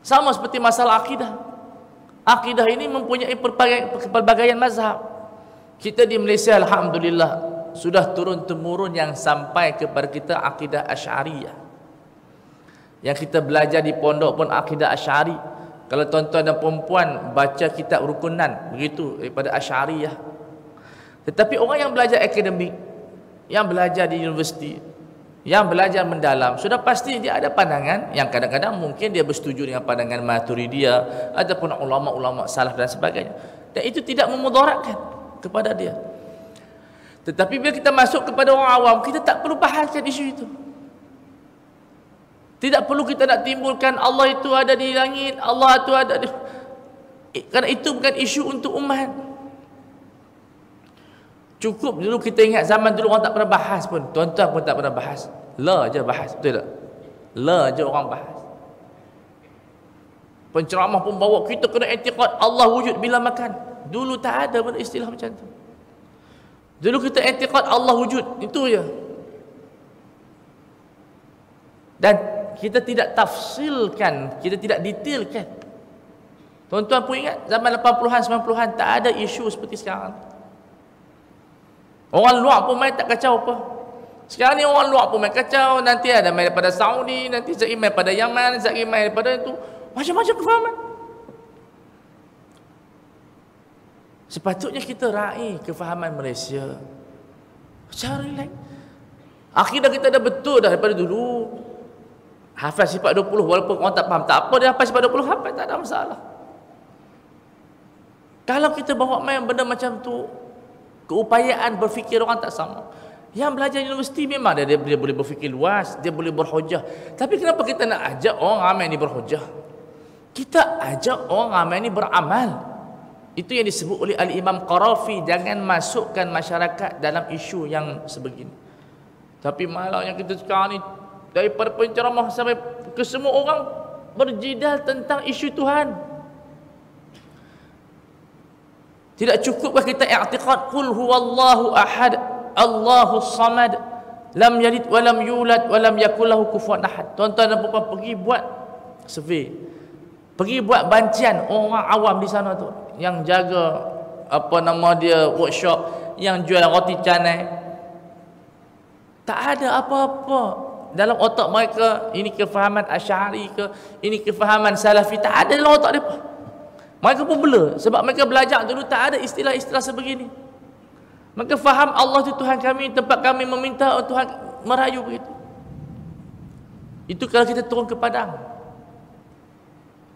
Sama seperti masalah akidah. Akidah ini mempunyai pelbagaian mazhab. Kita di Malaysia alhamdulillah sudah turun-temurun yang sampai kepada kita akidah Asy'ariyah. Yang kita belajar di pondok pun akidah Asy'ari. Kalau tuan-tuan dan perempuan baca kitab rukunan, begitu daripada Asy'ariyah. Tetapi orang yang belajar akademik, yang belajar di universiti, yang belajar mendalam, sudah pasti dia ada pandangan yang kadang-kadang mungkin dia bersetuju dengan pandangan Maturidiyah ataupun ulama-ulama salaf dan sebagainya. Dan itu tidak memudaratkan kepada dia. Tetapi bila kita masuk kepada orang awam, kita tak perlu bahaskan isu itu. Tidak perlu kita nak timbulkan Allah itu ada di langit, Allah itu ada di... Kerana itu bukan isu untuk umat. Cukup dulu kita ingat zaman dulu orang tak pernah bahas pun. Tuan-tuan pun tak pernah bahas. La je bahas, betul tak? La je orang bahas. Penceramah pun bawa kita kena i'tiqad Allah wujud bila makan. Dulu tak ada pun istilah macam tu. Dulu kita i'tiqad Allah wujud, itu je. Dan kita tidak tafsilkan, kita tidak detailkan. Tuan-tuan pun ingat zaman 80-an, 90-an tak ada isu seperti sekarang. Orang luar pun main tak kacau apa. Sekarang ni orang luar pun main kacau. Nanti ada main daripada Saudi, nanti Zaki main daripada Yaman, Zaki main daripada itu. Macam-macam kefahaman. Sepatutnya kita raih kefahaman Malaysia secara relax. Akidah kita dah betul dah daripada dulu. Hafaz sifat 20 walaupun orang tak faham, tak apa, dia hafaz sifat 20, hafaz, tak ada masalah. Kalau kita bawa main benda macam tu, keupayaan berfikir orang tak sama. Yang belajar universiti memang dia boleh berfikir luas, dia boleh berhujah. Tapi kenapa kita nak ajak orang ramai ni berhujah? Kita ajak orang ramai ni beramal. Itu yang disebut oleh Al-Imam Qarafi, jangan masukkan masyarakat dalam isu yang sebegini. Tapi malah yang kita sekarang ni, daripada penceramah sampai ke semua orang berjidal tentang isu Tuhan. Tidak cukuppah kita i'tiqad qul huwallahu ahad, Allahus samad, lam yalid wa lam yulad wa lam yakul lahu kufuwan ahad. Tuan-tuan dan puan pergi buat survey. Pergi buat bancian orang awam di sana tu yang jaga apa nama dia workshop, yang jual roti canai. Tak ada apa-apa dalam otak mereka ini kefahaman Asy'ari ke, ini kefahaman Salafi, tak ada dalam otak mereka. Mereka pun bela sebab mereka belajar dulu tak ada istilah-istilah sebegini. Mereka faham Allah itu Tuhan kami, tempat kami meminta Tuhan merayu begitu. Itu kalau kita turun ke padang.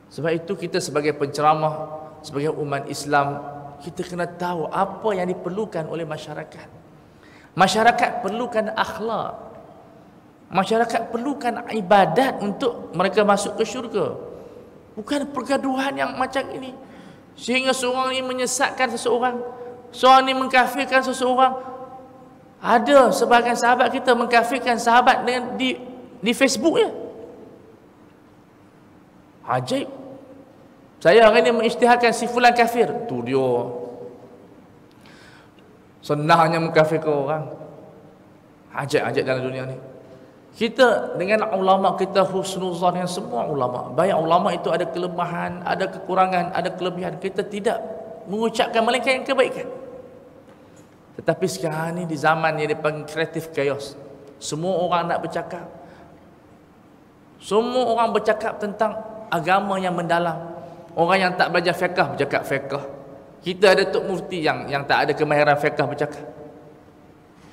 Sebab itu kita sebagai penceramah, sebagai umat Islam, kita kena tahu apa yang diperlukan oleh masyarakat. Masyarakat perlukan akhlak. Masyarakat perlukan ibadat untuk mereka masuk ke syurga. Bukan pergaduhan yang macam ini. Sehingga seorang ini menyesatkan seseorang, seorang ini mengkafirkan seseorang. Ada sebahagian sahabat kita mengkafirkan sahabat dengan di Facebook ya. Ajaib. Saya hari ini mengisytiharkan si fulan kafir. Tu dia. Senangnya mengkafirkan orang. Ajaib-ajaib dalam dunia ni. Kita dengan ulama kita husnuzan dengan semua ulama. Banyak ulama itu ada kelemahan, ada kekurangan, ada kelebihan. Kita tidak mengucapkan melainkan yang kebaikan. Tetapi sekarang ni di zaman yang dipanggil kreatif chaos, semua orang nak bercakap. Semua orang bercakap tentang agama yang mendalam. Orang yang tak belajar fiqh bercakap fiqh. Kita ada Tok Mufti yang tak ada kemahiran fiqh bercakap.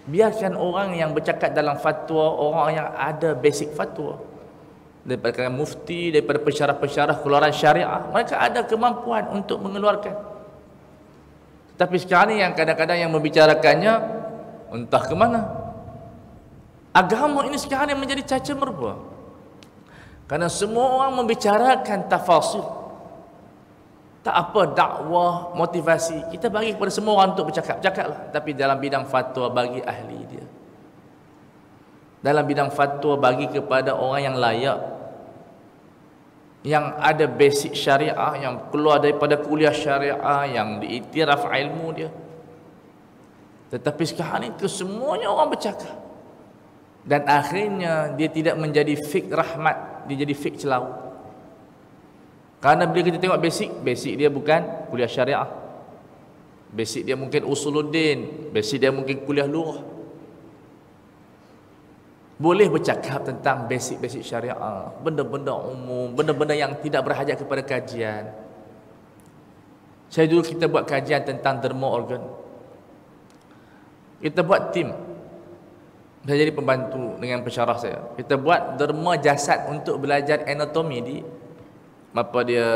Biarkan orang yang bercakap dalam fatwa, orang yang ada basic fatwa. Daripada mufti, daripada pensyarah-pensyarah keluaran syariah, mereka ada kemampuan untuk mengeluarkan. Tapi sekarang ni yang kadang-kadang yang membicarakannya entah ke mana. Agama ini sekarang yang menjadi caca merupa. Kerana semua orang membicarakan tafasil. Tak apa dakwah, motivasi. Kita bagi kepada semua orang untuk bercakap. Cakaplah. Tapi dalam bidang fatwa bagi ahli dia. Dalam bidang fatwa bagi kepada orang yang layak. Yang ada basic syariah, yang keluar daripada kuliah syariah, yang diiktiraf ilmu dia. Tetapi sekarang itu semuanya orang bercakap. Dan akhirnya dia tidak menjadi fik rahmat, dia jadi fik celau. Karena bila kita tengok basic dia bukan kuliah syariah. Basic dia mungkin usuluddin, basic dia mungkin kuliah lughah. Boleh bercakap tentang basic-basic syariah, benda-benda umum, benda-benda yang tidak berhajat kepada kajian. Saya dulu kita buat kajian tentang derma organ. Kita buat tim. Saya jadi pembantu dengan pensyarah saya. Kita buat derma jasad untuk belajar anatomi di apa dia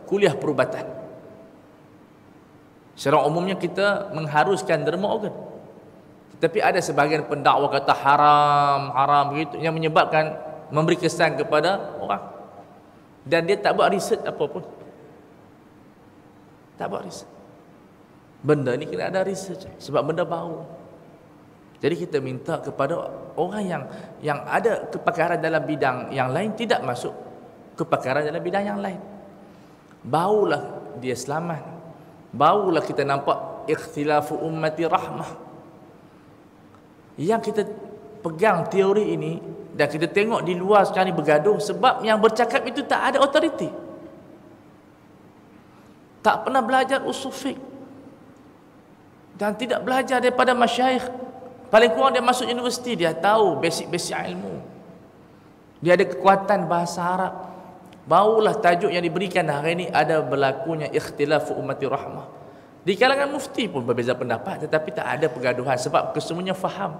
kuliah perubatan. Secara umumnya kita mengharuskan derma organ. Tapi ada sebahagian pendakwa kata haram begitu yang menyebabkan memberi kesan kepada orang. Dan dia tak buat research apa pun. Tak buat research. Benda ni kena ada research sebab benda baru. Jadi kita minta kepada orang yang ada kepakaran dalam bidang yang lain tidak masuk kepakaran dalam bidang yang lain. Barulah dia selamat. Barulah kita nampak ikhtilafu ummati rahmah. Yang kita pegang teori ini dan kita tengok di luar sekarang ni bergaduh sebab yang bercakap itu tak ada autoriti. Tak pernah belajar usul fiqh dan tidak belajar daripada masyayikh. Paling kurang dia masuk universiti, dia tahu basic-basic ilmu. Dia ada kekuatan bahasa Arab. Barulah tajuk yang diberikan hari ini ada berlakunya ikhtilafu ummati rahmah. Di kalangan mufti pun berbeza pendapat, tetapi tak ada pergaduhan sebab kesemuanya faham.